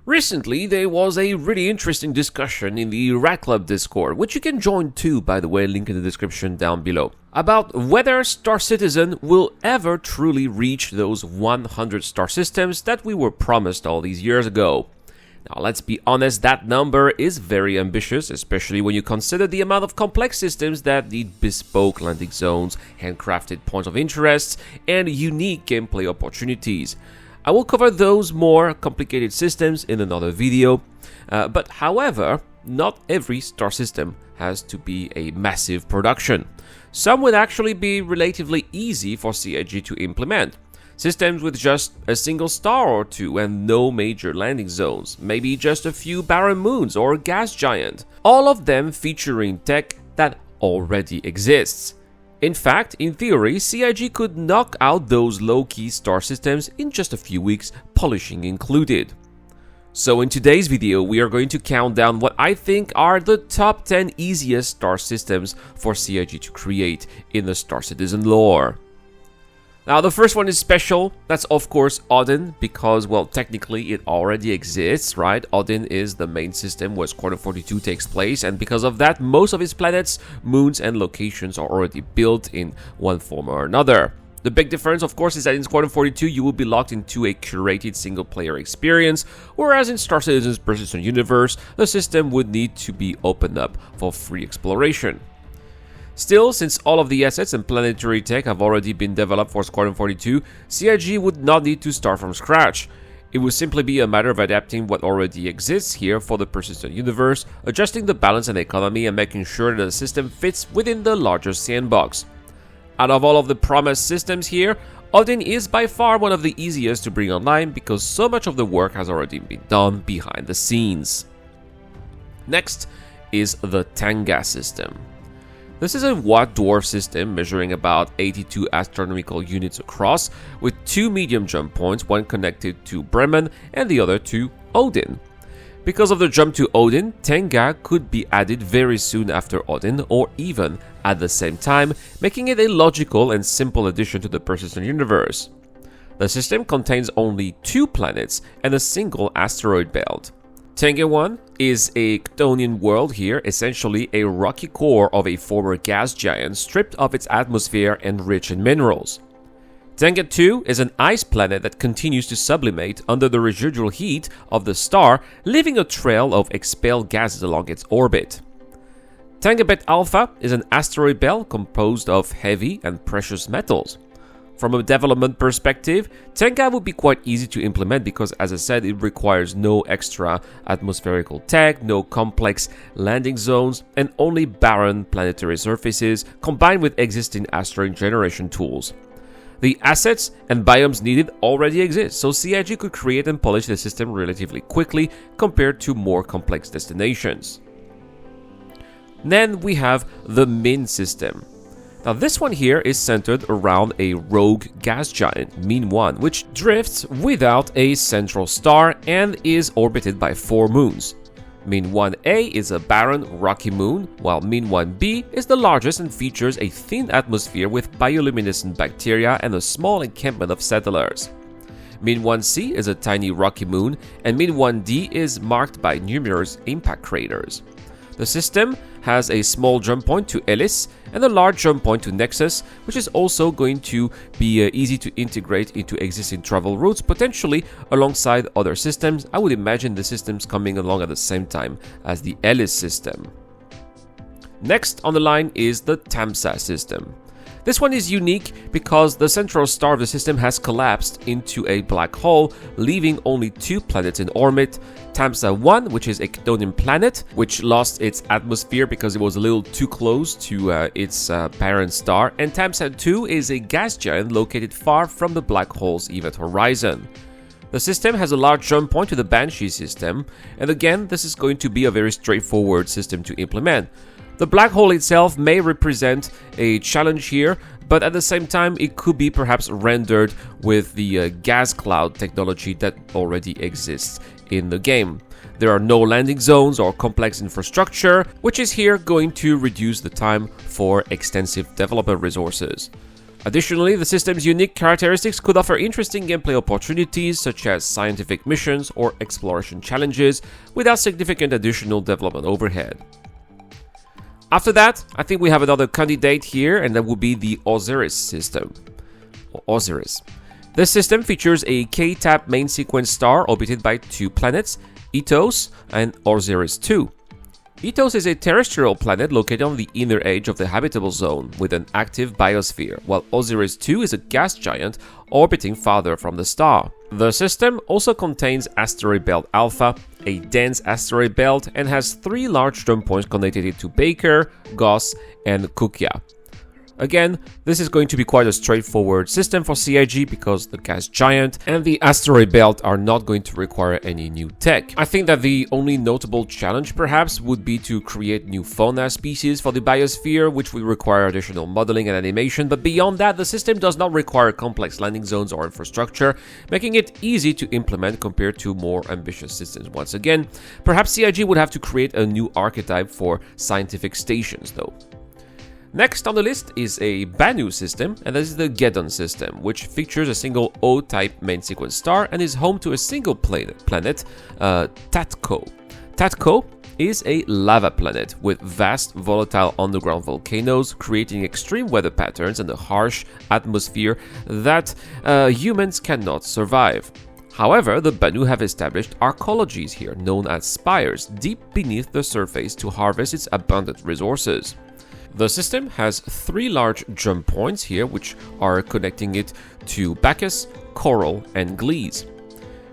Recently, there was a really interesting discussion in the Rat Club Discord, which you can join too, by the way, link in the description down below, about whether Star Citizen will ever truly reach those 100 star systems that we were promised all these years ago. Now, let's be honest, that number is very ambitious, especially when you consider the amount of complex systems that need bespoke landing zones, handcrafted points of interest, and unique gameplay opportunities. I will cover those more complicated systems in another video, but however, not every star system has to be a massive production. Some would actually be relatively easy for CIG to implement. Systems with just a single star or two and no major landing zones, maybe just a few barren moons or a gas giant, all of them featuring tech that already exists. In fact, in theory, CIG could knock out those low-key star systems in just a few weeks, polishing included. So in today's video, we are going to count down what I think are the top 10 easiest star systems for CIG to create in the Star Citizen lore. Now, the first one is special. That's of course Odin, because, well, technically it already exists, right? Odin is the main system where Squadron 42 takes place, and because of that, most of its planets, moons, and locations are already built in one form or another. The big difference, of course, is that in Squadron 42 you will be locked into a curated single-player experience, whereas in Star Citizen's persistent universe, the system would need to be opened up for free exploration. Still, since all of the assets and planetary tech have already been developed for Squadron 42, CIG would not need to start from scratch. It would simply be a matter of adapting what already exists here for the persistent universe, adjusting the balance and economy, and making sure that the system fits within the larger sandbox. Out of all of the promised systems here, Odin is by far one of the easiest to bring online because so much of the work has already been done behind the scenes. Next is the Tanga system. This is a white dwarf system measuring about 82 astronomical units across, with 2 medium jump points, one connected to Bremen and the other to Odin. Because of the jump to Odin, Tanga could be added very soon after Odin, or even at the same time, making it a logical and simple addition to the persistent universe. The system contains only 2 planets and a single asteroid belt. Tanga 1 is a Chthonian world here, essentially a rocky core of a former gas giant stripped of its atmosphere and rich in minerals. Tanga 2 is an ice planet that continues to sublimate under the residual heat of the star, leaving a trail of expelled gases along its orbit. Tanga Bet Alpha is an asteroid belt composed of heavy and precious metals. From a development perspective, Tanga would be quite easy to implement because, as I said, it requires no extra atmospherical tech, no complex landing zones, and only barren planetary surfaces combined with existing asteroid generation tools. The assets and biomes needed already exist, so CIG could create and polish the system relatively quickly compared to more complex destinations. Then we have the Min system. Now this one here is centered around a rogue gas giant, Min 1, which drifts without a central star and is orbited by 4 moons. Min 1A is a barren, rocky moon, while Min 1B is the largest and features a thin atmosphere with bioluminescent bacteria and a small encampment of settlers. Min 1C is a tiny rocky moon, and Min 1D is marked by numerous impact craters. The system has a small jump point to Elis and a large jump point to Nexus, which is also going to be easy to integrate into existing travel routes, potentially alongside other systems. I would imagine the systems coming along at the same time as the Elis system. Next on the line is the Tamsa system. This one is unique because the central star of the system has collapsed into a black hole, leaving only 2 planets in orbit. Tamsa 1, which is a Chthonian planet, which lost its atmosphere because it was a little too close to its parent star, and Tamsa 2 is a gas giant located far from the black hole's event horizon. The system has a large jump point to the Banshee system, and again, this is going to be a very straightforward system to implement. The black hole itself may represent a challenge here, but at the same time it could be perhaps rendered with the gas cloud technology that already exists in the game. There are no landing zones or complex infrastructure, which is here going to reduce the time for extensive developer resources. Additionally, the system's unique characteristics could offer interesting gameplay opportunities such as scientific missions or exploration challenges without significant additional development overhead. After that, I think we have another candidate here, and that would be the Osiris system. Osiris. This system features a K-type main sequence star orbited by two planets, Ethos and Osiris II. Ethos is a terrestrial planet located on the inner edge of the habitable zone with an active biosphere, while Osiris II is a gas giant orbiting farther from the star. The system also contains Asteroid Belt Alpha, a dense asteroid belt, and has three large jump points connected to Baker, Goss, and Kyuk'ya. Again, this is going to be quite a straightforward system for CIG because the gas giant and the asteroid belt are not going to require any new tech. I think that the only notable challenge perhaps would be to create new fauna species for the biosphere, which will require additional modeling and animation, but beyond that, the system does not require complex landing zones or infrastructure, making it easy to implement compared to more ambitious systems. Once again, perhaps CIG would have to create a new archetype for scientific stations though. Next on the list is a Vanduul system, and this is the Geddon system, which features a single O-type main sequence star and is home to a single planet, Tatko. Tatko is a lava planet with vast volatile underground volcanoes creating extreme weather patterns and a harsh atmosphere that humans cannot survive. However, the Vanduul have established arcologies here, known as spires, deep beneath the surface to harvest its abundant resources. The system has three large jump points here, which are connecting it to Bacchus, Coral, and Gliese.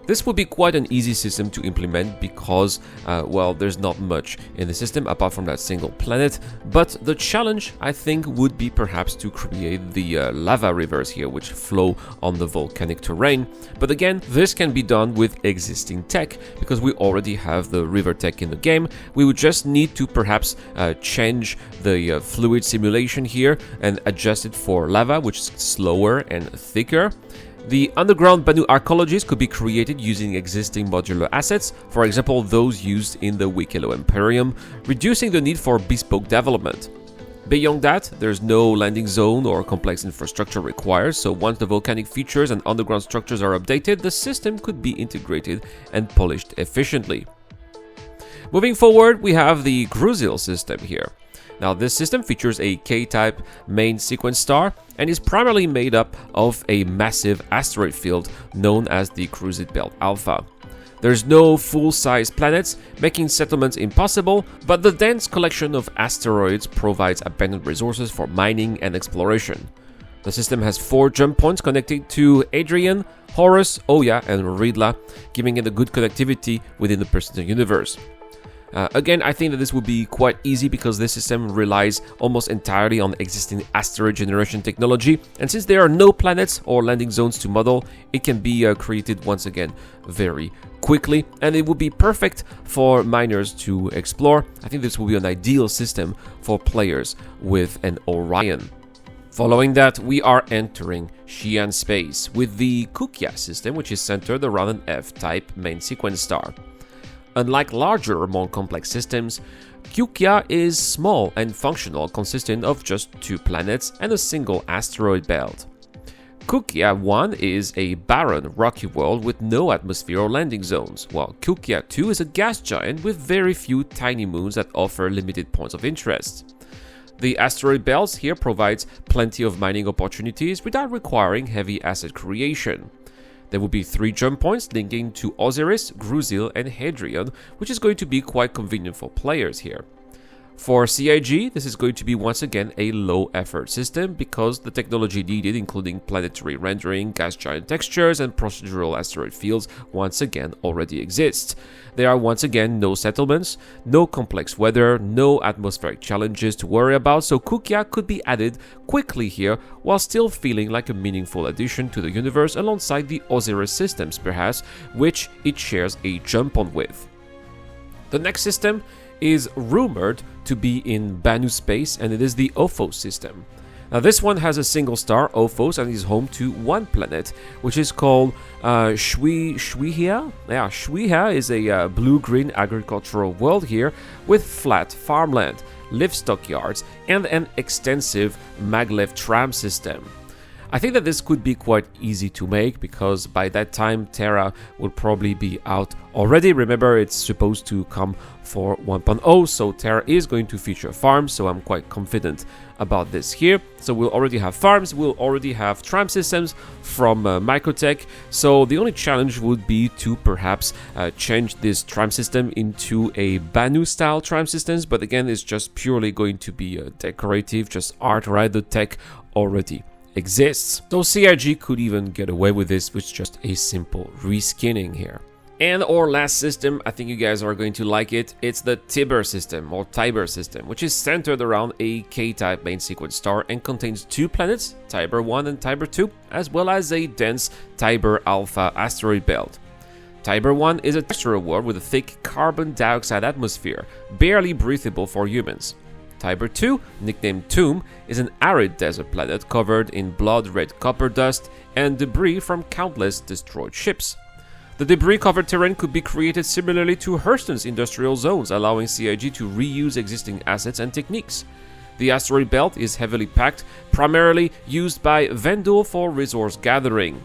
This would be quite an easy system to implement because, well, there's not much in the system apart from that single planet, but the challenge, I think, would be perhaps to create the lava rivers here, which flow on the volcanic terrain. But again, this can be done with existing tech, because we already have the river tech in the game. We would just need to perhaps change the fluid simulation here and adjust it for lava, which is slower and thicker. The underground Vanduul arcologies could be created using existing modular assets, for example those used in the Wikelo Imperium, reducing the need for bespoke development. Beyond that, there's no landing zone or complex infrastructure required, so once the volcanic features and underground structures are updated, the system could be integrated and polished efficiently. Moving forward, we have the Gurzil system here. Now, this system features a K-type main sequence star and is primarily made up of a massive asteroid field known as the Asteroid Belt Alpha. There's no full-size planets, making settlements impossible, but the dense collection of asteroids provides abundant resources for mining and exploration. The system has four jump points connected to Hadrian, Horus, Oya, and Ridla, giving it a good connectivity within the persistent universe. Again, I think that this would be quite easy because this system relies almost entirely on existing asteroid generation technology, and since there are no planets or landing zones to model, it can be created once again very quickly, and it would be perfect for miners to explore. I think this will be an ideal system for players with an Orion. Following that, we are entering Xi'an space with the Kyuk'ya system, which is centered around an F-type main sequence star. Unlike larger or more complex systems, Kyuk'ya is small and functional, consisting of just two planets and a single asteroid belt. Kyuk'ya 1 is a barren, rocky world with no atmosphere or landing zones, while Kyuk'ya 2 is a gas giant with very few tiny moons that offer limited points of interest. The asteroid belts here provides plenty of mining opportunities without requiring heavy asset creation. There will be three jump points linking to Osiris, Gurzil, and Hadrian, which is going to be quite convenient for players here. For CIG, this is going to be once again a low-effort system because the technology needed, including planetary rendering, gas giant textures, and procedural asteroid fields, once again already exists. There are once again no settlements, no complex weather, no atmospheric challenges to worry about, so Kyuk'ya could be added quickly here while still feeling like a meaningful addition to the universe alongside the Osiris systems perhaps, which it shares a jump on with. The next system is rumored to be in Vanduul space, and it is the Ophos system. Now this one has a single star, Ophos, and is home to one planet, which is called Kyuk'ya. Yeah, Kyuk'ya is a blue-green agricultural world here with flat farmland, livestock yards, and an extensive maglev tram system. I think that this could be quite easy to make because by that time Terra will probably be out already. Remember, it's supposed to come for 1.0, so Terra is going to feature farms, so I'm quite confident about this here. So we'll already have farms, we'll already have tram systems from Microtech, so the only challenge would be to perhaps change this tram system into a Banu style tram systems, but again it's just purely going to be decorative, just art, right? The tech already exists. So CIG could even get away with this with just a simple reskinning here. And our last system, I think you guys are going to like it, it's the Tiber system, or Tiber system, which is centered around a K-type main sequence star and contains 2 planets, Tiber 1 and Tiber 2, as well as a dense Tiber Alpha asteroid belt. Tiber 1 is a terrestrial world with a thick carbon dioxide atmosphere, barely breathable for humans. Tiber 2, nicknamed Tomb, is an arid desert planet covered in blood-red copper dust and debris from countless destroyed ships. The debris-covered terrain could be created similarly to Hurston's industrial zones, allowing CIG to reuse existing assets and techniques. The asteroid belt is heavily packed, primarily used by Vanduul for resource gathering.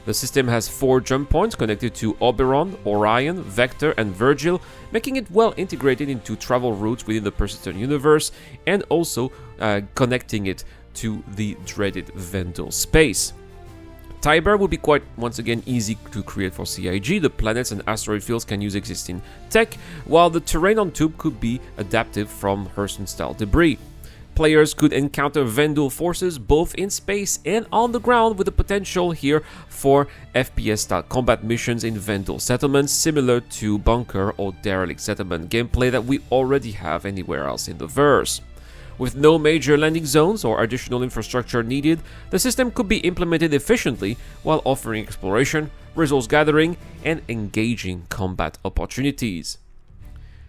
The system has 4 jump points connected to Oberon, Orion, Vector, and Virgil, making it well integrated into travel routes within the persistent universe, and also connecting it to the dreaded Vanduul space. Tiber will be quite, once again, easy to create for CIG. The planets and asteroid fields can use existing tech, while the terrain on Tube could be adaptive from Hurston-style debris. Players could encounter Vanduul forces both in space and on the ground, with the potential here for FPS-style combat missions in Vanduul settlements, similar to Bunker or Derelict settlement gameplay that we already have anywhere else in the verse. With no major landing zones or additional infrastructure needed, the system could be implemented efficiently while offering exploration, resource gathering, and engaging combat opportunities.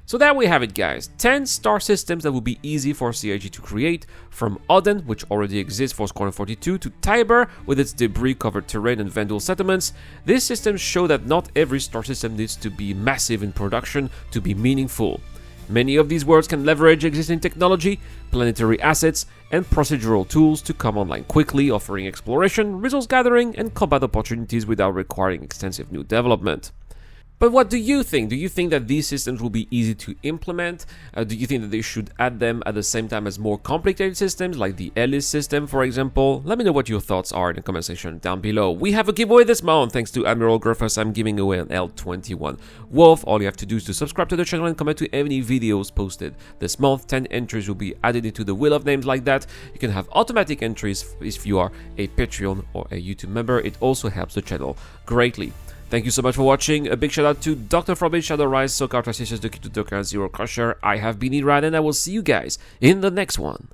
So there we have it, guys. 10 star systems that will be easy for CIG to create, from Odin, which already exists for Squadron 42, to Tiber, with its debris-covered terrain and Vanduul settlements. These systems show that not every star system needs to be massive in production to be meaningful. Many of these worlds can leverage existing technology, planetary assets, and procedural tools to come online quickly, offering exploration, resource gathering, and combat opportunities without requiring extensive new development. But what do you think? Do you think that these systems will be easy to implement? Do you think that they should add them at the same time as more complicated systems like the Ellis system, for example? Let me know what your thoughts are in the comment section down below. We have a giveaway this month. Thanks to Admiral Griffiths, I'm giving away an L21 Wolf. All you have to do is to subscribe to the channel and comment to any videos posted this month. 10 entries will be added into the wheel of names like that. You can have automatic entries if you are a Patreon or a YouTube member. It also helps the channel greatly. Thank you so much for watching. A big shout out to Dr. Frobin, Shadow Rise, Sokar, Transitions, Doki, Doka, Zero Crusher. I have been Irad, and I will see you guys in the next one.